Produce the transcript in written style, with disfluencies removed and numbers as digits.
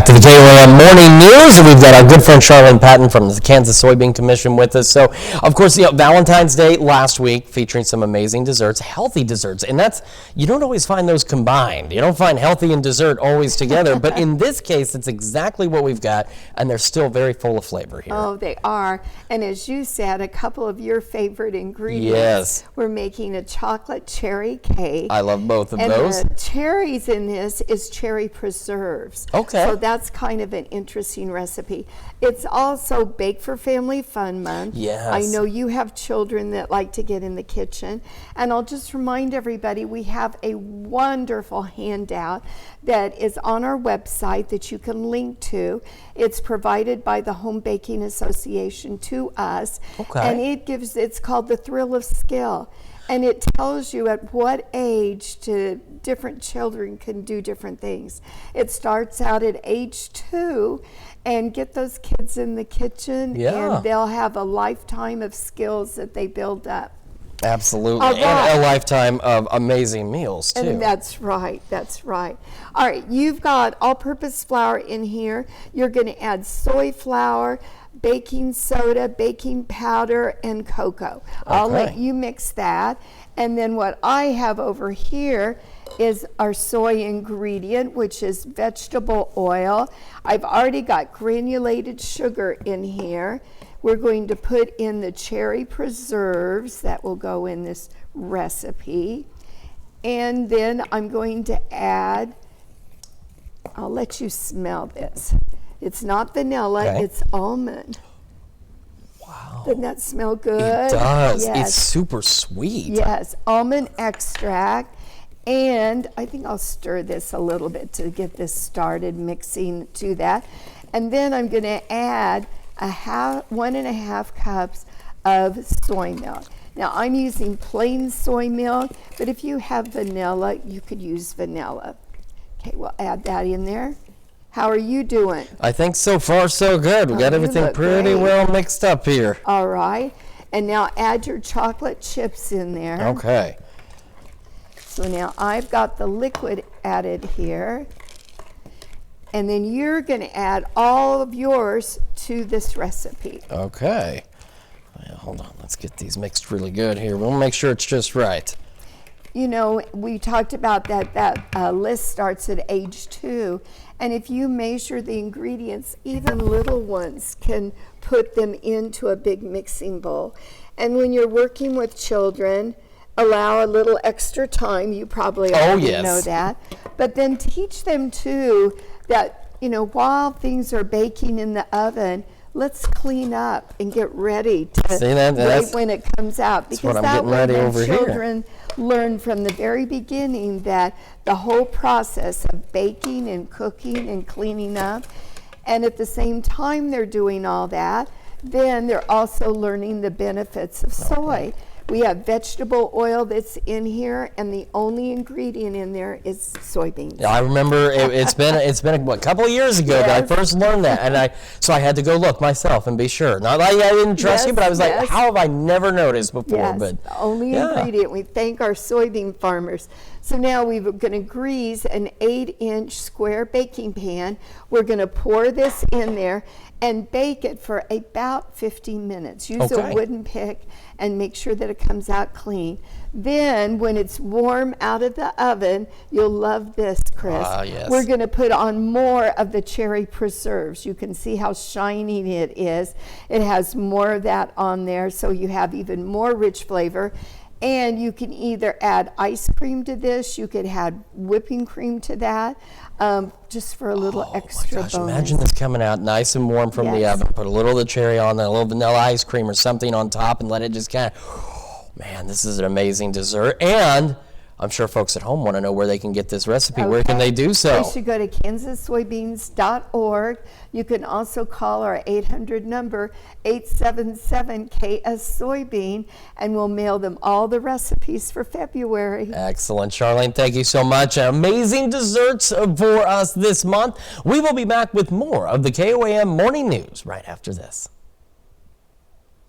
to the KOAM Morning News, and we've got our good friend Charlene Patton from the Kansas Soybean Commission with us. So, of course, Valentine's Day last week featuring some amazing desserts, healthy desserts, and you don't always find those combined. You don't find healthy and dessert always together, but in this case, it's exactly what we've got, and they're still very full of flavor here. Oh, they are, and as you said, a couple of your favorite ingredients. Yes. We're making a chocolate cherry cake. I love both of and those. And the cherries in this is cherry preserves. Okay. So that's kind of an interesting recipe. It's also Bake for Family Fun Month. Yes. I know you have children that like to get in the kitchen. And I'll just remind everybody, we have a wonderful handout that is on our website that you can link to. It's provided by the Home Baking Association to us. Okay. And it's called The Thrill of Skill. And it tells you at what age different children can do different things. It starts out at age 2, and get those kids in the kitchen, and they'll have a lifetime of skills that they build up. Absolutely, and a lifetime of amazing meals, too. And that's right, that's right. All right, you've got all-purpose flour in here. You're going to add soy flour, baking soda, baking powder, and cocoa. I'll let you mix that. And then what I have over here is our soy ingredient, which is vegetable oil. I've already got granulated sugar in here. We're going to put in the cherry preserves that will go in this recipe. And then I'm going to add, I'll let you smell this. It's not vanilla, it's almond. Wow. Doesn't that smell good? It does. Yes. It's super sweet. Yes, almond extract. And I think I'll stir this a little bit to get this started, mixing to that. And then I'm going to add 1.5 cups of soy milk. Now I'm using plain soy milk, but if you have vanilla, you could use vanilla. Okay, we'll add that in there. How are you doing? I think so far so good. We got everything pretty well mixed up here. All right. And now add your chocolate chips in there. Okay. So now I've got the liquid added here. And then you're going to add all of yours to this recipe. Okay. Well, hold on. Let's get these mixed really good here. We'll make sure it's just right. You know, we talked about that list starts at age 2. And if you measure the ingredients, even little ones can put them into a big mixing bowl. And when you're working with children, allow a little extra time. You probably already know that. But then teach them, too, that, you know, while things are baking in the oven, let's clean up and get ready to wait when it comes out. Because that way the children learn from the very beginning that the whole process of baking and cooking and cleaning up, and at the same time they're doing all that, then they're also learning the benefits of soy. We have vegetable oil that's in here, and the only ingredient in there is soybeans. Yeah, I remember it's been a couple of years ago that I first learned that, and so I had to go look myself and be sure. Not like I didn't trust you, but I was like, how have I never noticed before? Yes, but the only ingredient. We thank our soybean farmers. So now we're going to grease an 8-inch square baking pan. We're going to pour this in there and bake it for about 15 minutes. Use a wooden pick and make sure that it comes out clean. Then when it's warm out of the oven, you'll love this, Chris. Yes. We're going to put on more of the cherry preserves. You can see how shiny it is. It has more of that on there, so you have even more rich flavor. And you can either add ice cream to this, you could add whipping cream to that, just for a little extra bonus. Imagine this coming out nice and warm from the oven. Put a little of the cherry on there, a little vanilla ice cream or something on top, and let it just kind of, man, this is an amazing dessert. And I'm sure folks at home want to know where they can get this recipe. Where can they do so? They should go to kansas-soybeans.org. You can also call our 800 number, 877-KS-SOYBEAN, and we'll mail them all the recipes for February. Excellent. Charlene, thank you so much. Amazing desserts for us this month. We will be back with more of the KOAM Morning News right after this.